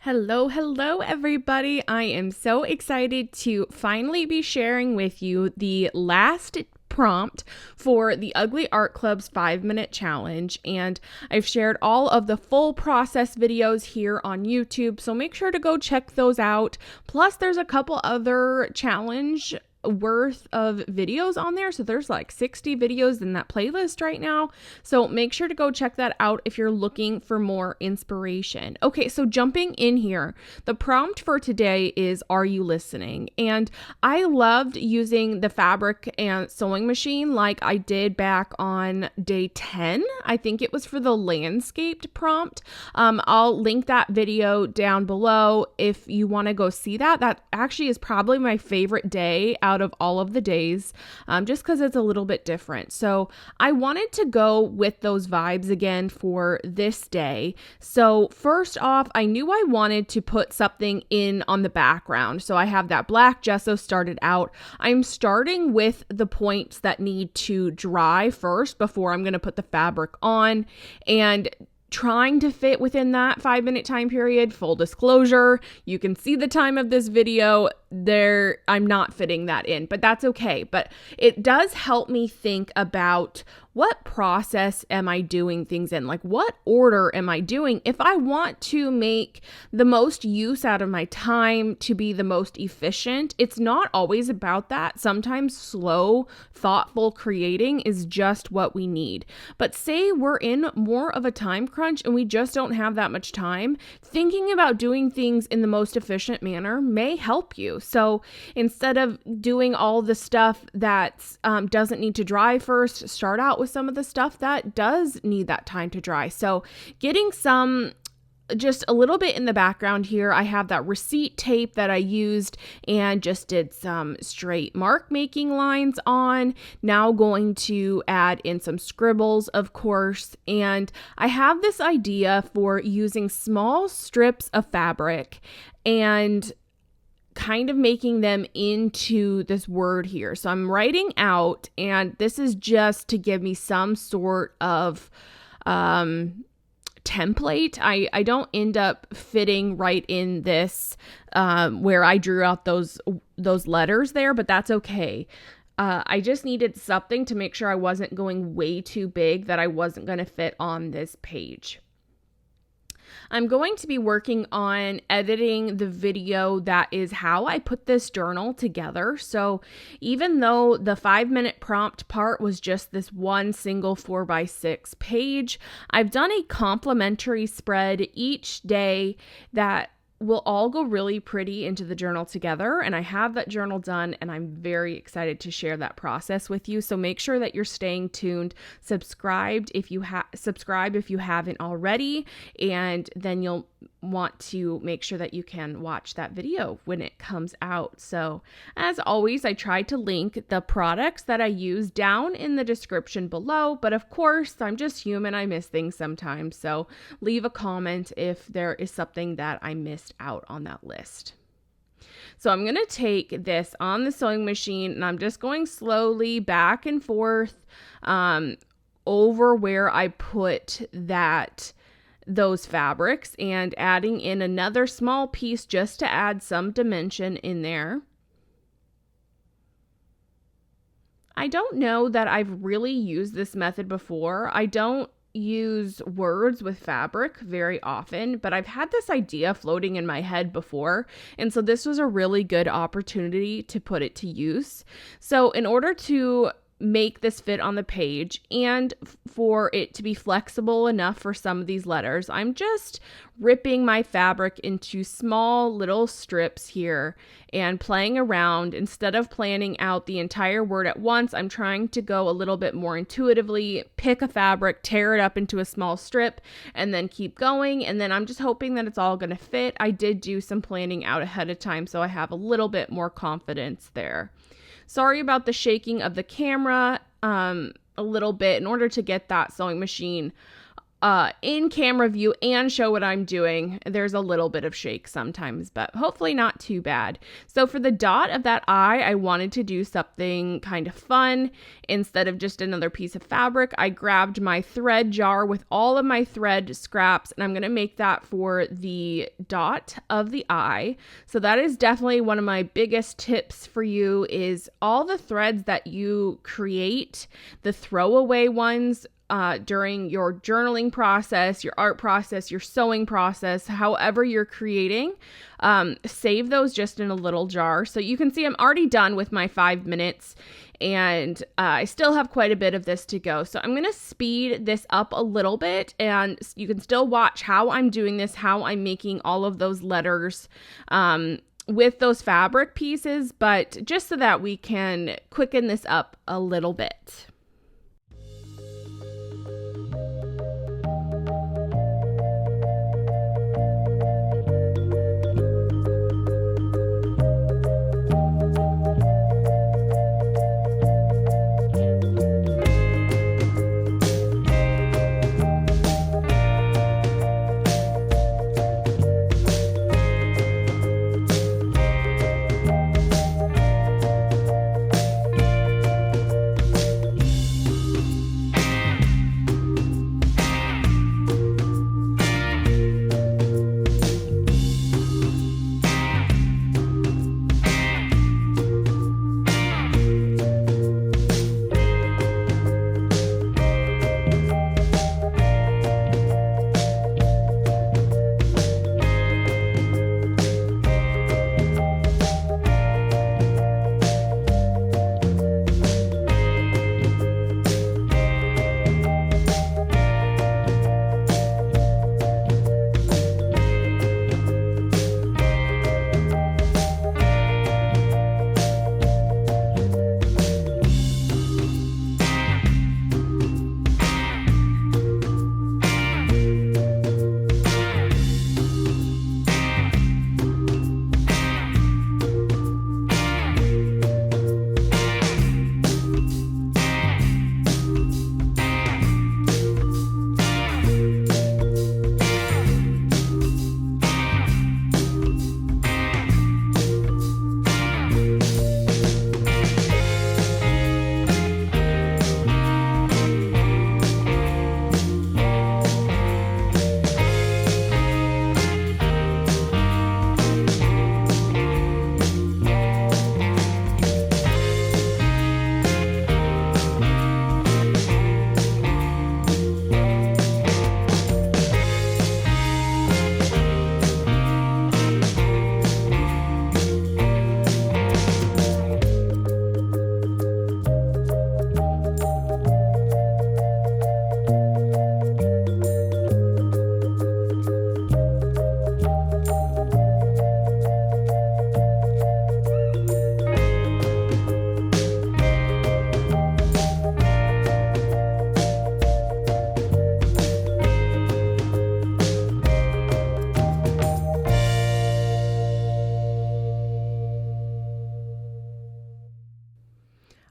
Hello, everybody. I am so excited to finally be sharing with you the last prompt for the Ugly Art Club's 5-minute challenge, and I've shared all of the full process videos here on YouTube, so make sure to go check those out. Plus, there's a couple other challenge worth of videos on there, so there's like 60 videos in that playlist right now, so make sure to go check that out if you're looking for more inspiration. Okay, so jumping in here, the prompt for today is, are you listening? And I loved using the fabric and sewing machine like I did back on day 10. I think it was for the landscaped prompt. I'll link that video down below if you want to go see that. That actually is probably my favorite day out of all of the days, just because it's a little bit different. So I wanted to go with those vibes again for this day. So first off, I knew I wanted to put something in on the background. So I have that black gesso started out. I'm starting with the points that need to dry first before I'm going to put the fabric on, and trying to fit within that 5-minute time period. Full disclosure, you can see the time of this video there. I'm not fitting that in, but that's okay. But it does help me think about what process am I doing things in? Like, what order am I doing if I want to make the most use out of my time to be the most efficient? It's not always about that. Sometimes slow, thoughtful creating is just what we need. But say we're in more of a time crunch and we just don't have that much time, thinking about doing things in the most efficient manner may help you. So instead of doing all the stuff that doesn't need to dry first, start out with some of the stuff that does need that time to dry. So getting some just a little bit in the background here, I have that receipt tape that I used and just did some straight mark making lines on. Now going to add in some scribbles, of course, and I have this idea for using small strips of fabric and kind of making them into this word here. So I'm writing out, and this is just to give me some sort of template. I don't end up fitting right in this where I drew out those letters there, but that's okay. I just needed something to make sure I wasn't going way too big, that I wasn't going to fit on this page. I'm going to be working on editing the video that is how I put this journal together. So even though the 5-minute prompt part was just this one single 4x6 page, I've done a complimentary spread each day that will all go really pretty into the journal together, and I have that journal done, and I'm very excited to share that process with you. So make sure that you're staying tuned, subscribe if you haven't already, and then you'll want to make sure that you can watch that video when it comes out. So as always, I try to link the products that I use down in the description below, but of course, I'm just human. I miss things sometimes. So leave a comment if there is something that I missed out on that list. So I'm going to take this on the sewing machine, and I'm just going slowly back and forth over where I put those fabrics, and adding in another small piece just to add some dimension in there. I don't know that I've really used this method before. I don't use words with fabric very often, but I've had this idea floating in my head before, and so this was a really good opportunity to put it to use. So in order to make this fit on the page and for it to be flexible enough for some of these letters, I'm just ripping my fabric into small little strips here and playing around. Instead of planning out the entire word at once, I'm trying to go a little bit more intuitively, pick a fabric, tear it up into a small strip, and then keep going. And then I'm just hoping that it's all going to fit. I did do some planning out ahead of time, so I have a little bit more confidence there. Sorry about the shaking of the camera a little bit. In order to get that sewing machine in camera view and show what I'm doing. There's a little bit of shake sometimes, but hopefully not too bad. So for the dot of that eye, I wanted to do something kind of fun. Instead of just another piece of fabric, I grabbed my thread jar with all of my thread scraps, and I'm going to make that for the dot of the eye. So that is definitely one of my biggest tips for you, is all the threads that you create, the throwaway ones, during your journaling process, your art process, your sewing process, however you're creating, save those just in a little jar. So you can see I'm already done with my 5 minutes, and I still have quite a bit of this to go. So I'm going to speed this up a little bit, and you can still watch how I'm doing this, how I'm making all of those letters with those fabric pieces, but just so that we can quicken this up a little bit.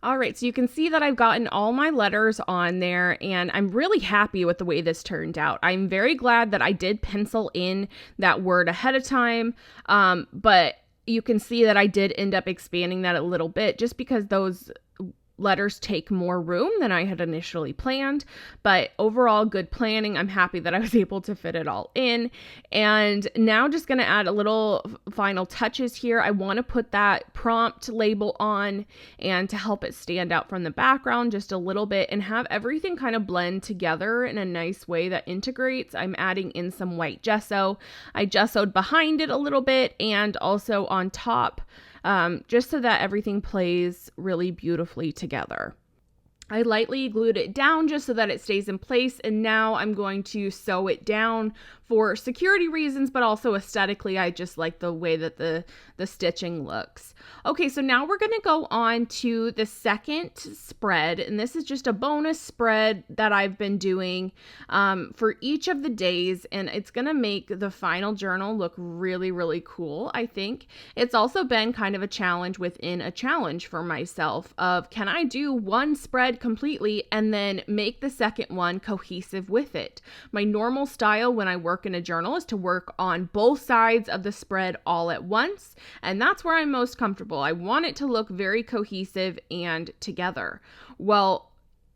All right, so you can see that I've gotten all my letters on there, and I'm really happy with the way this turned out. I'm very glad that I did pencil in that word ahead of time, but you can see that I did end up expanding that a little bit just because those letters take more room than I had initially planned, but overall good planning. I'm happy that I was able to fit it all in. And now just going to add a little final touches here. I want to put that prompt label on, and to help it stand out from the background just a little bit and have everything kind of blend together in a nice way that integrates, I'm adding in some white gesso. I gessoed behind it a little bit and also on top, just so that everything plays really beautifully together. I lightly glued it down just so that it stays in place, and now I'm going to sew it down for security reasons, but also aesthetically, I just like the way that the stitching looks. Okay, so now we're going to go on to the second spread, and this is just a bonus spread that I've been doing for each of the days, and it's going to make the final journal look really, really cool, I think. It's also been kind of a challenge within a challenge for myself of, can I do one spread completely and then make the second one cohesive with it? My normal style when I work in a journal is to work on both sides of the spread all at once, and that's where I'm most comfortable. I want it to look very cohesive and together. Well,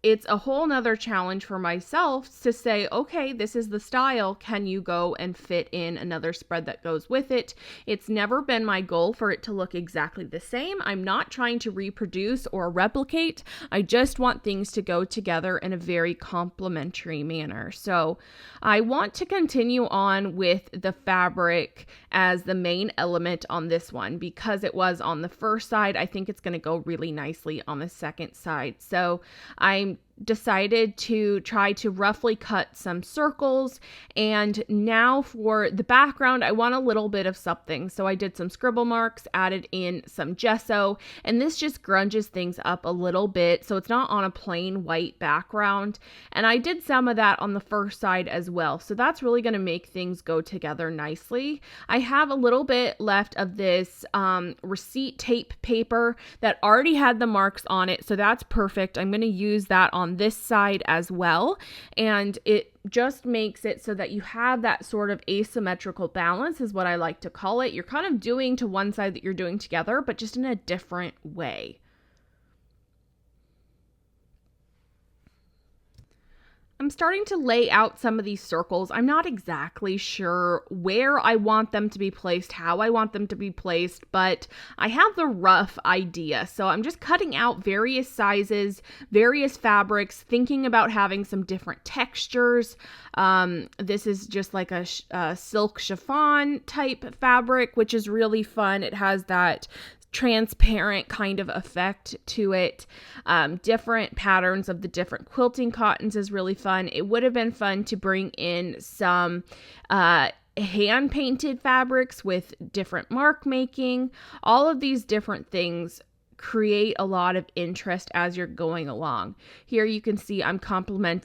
it's a whole nother challenge for myself to say, okay, this is the style. Can you go and fit in another spread that goes with it? It's never been my goal for it to look exactly the same. I'm not trying to reproduce or replicate. I just want things to go together in a very complementary manner. So I want to continue on with the fabric as the main element on this one because it was on the first side. I think it's going to go really nicely on the second side. So I'm decided to try to roughly cut some circles, and now for the background I want a little bit of something, so I did some scribble marks, added in some gesso, and this just grunges things up a little bit so it's not on a plain white background, and I did some of that on the first side as well, so that's really going to make things go together nicely. I have a little bit left of this receipt tape paper that already had the marks on it, so that's perfect. I'm going to use that on this side as well, and it just makes it so that you have that sort of asymmetrical balance is what I like to call it. You're kind of doing to one side that you're doing together, but just in a different way. I'm starting to lay out some of these circles. I'm not exactly sure where I want them to be placed, how I want them to be placed, but I have the rough idea. So I'm just cutting out various sizes, various fabrics, thinking about having some different textures. This is just like a silk chiffon type fabric, which is really fun. It has that transparent kind of effect to it. Different patterns of the different quilting cottons is really fun. It would have been fun to bring in some hand painted fabrics with different mark making. All of these different things create a lot of interest as you're going along. Here you can see I'm contemplating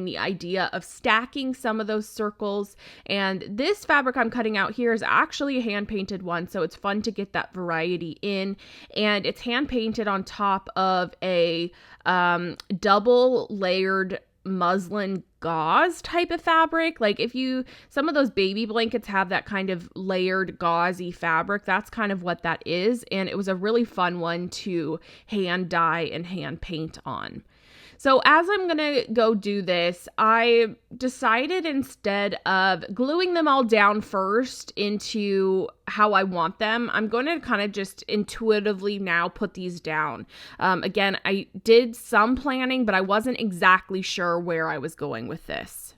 the idea of stacking some of those circles, and this fabric I'm cutting out here is actually a hand painted one, so it's fun to get that variety in, and it's hand painted on top of a double layered muslin gauze type of fabric. Like some of those baby blankets have that kind of layered gauzy fabric, that's kind of what that is, and it was a really fun one to hand dye and hand paint on. So as I'm going to go do this, I decided instead of gluing them all down first into how I want them, I'm going to kind of just intuitively now put these down. Again, I did some planning, but I wasn't exactly sure where I was going with this.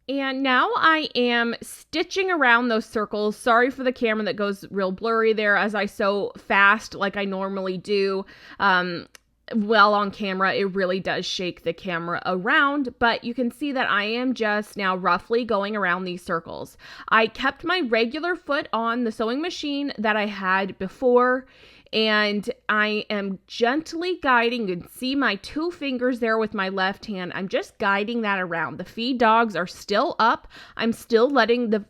And now I am stitching around those circles. Sorry for the camera that goes real blurry there as I sew fast like I normally do. Well, on camera, it really does shake the camera around, but you can see that I am just now roughly going around these circles. I kept my regular foot on the sewing machine that I had before, and I am gently guiding. You can see my 2 fingers there with my left hand. I'm just guiding that around. The feed dogs are still up. I'm still letting the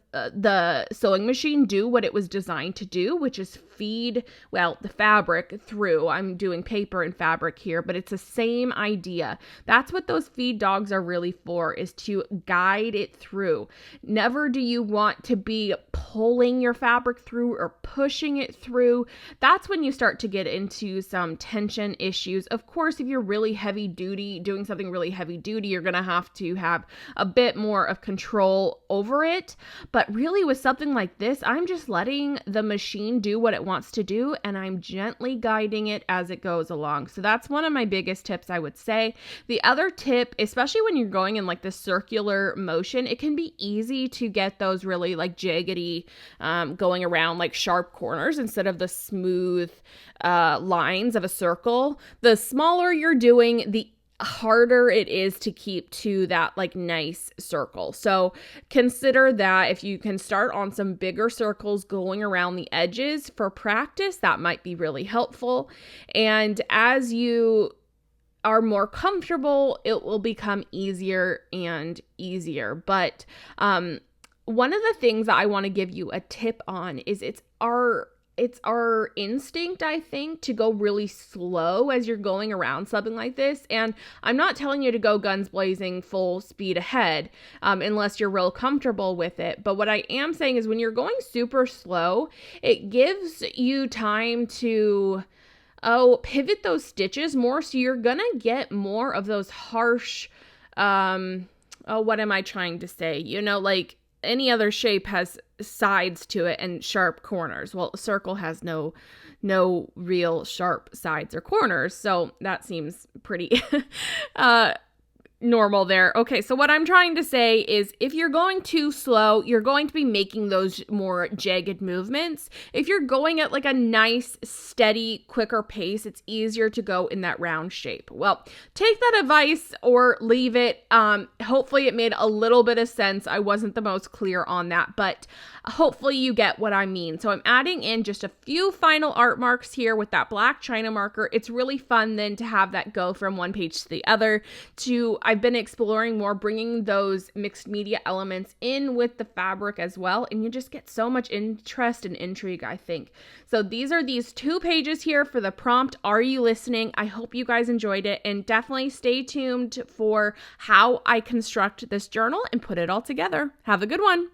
sewing machine do what it was designed to do, which is feed, the fabric through. I'm doing paper and fabric here, but it's the same idea. That's what those feed dogs are really for, is to guide it through. Never do you want to be pulling your fabric through or pushing it through. That's when you start to get into some tension issues. Of course, if you're really heavy duty, doing something really heavy duty, you're going to have a bit more of control over it. But really with something like this, I'm just letting the machine do what it wants to do, and I'm gently guiding it as it goes along. So that's one of my biggest tips, I would say. The other tip, especially when you're going in like the circular motion, it can be easy to get those really like jaggedy, going around like sharp corners instead of the smooth lines of a circle. The smaller you're doing, the harder it is to keep to that like nice circle. So consider that if you can start on some bigger circles going around the edges for practice, that might be really helpful. And as you are more comfortable, it will become easier and easier. But one of the things that I want to give you a tip on is it's our instinct, I think, to go really slow as you're going around something like this. And I'm not telling you to go guns blazing full speed ahead unless you're real comfortable with it. But what I am saying is when you're going super slow, it gives you time to pivot those stitches more, so you're gonna get more of those harsh, what am I trying to say? Like any other shape has sides to it and sharp corners. Well, a circle has no real sharp sides or corners, so that seems pretty normal there. Okay, so what I'm trying to say is if you're going too slow, you're going to be making those more jagged movements. If you're going at like a nice, steady, quicker pace, it's easier to go in that round shape. Well, take that advice or leave it. Hopefully it made a little bit of sense. I wasn't the most clear on that, but hopefully you get what I mean. So I'm adding in just a few final art marks here with that black China marker. It's really fun then to have that go from one page to the other. I've been exploring more, bringing those mixed media elements in with the fabric as well, and you just get so much interest and intrigue, I think. So these are these 2 pages here for the prompt, Are You Listening? I hope you guys enjoyed it, and definitely stay tuned for how I construct this journal and put it all together. Have a good one.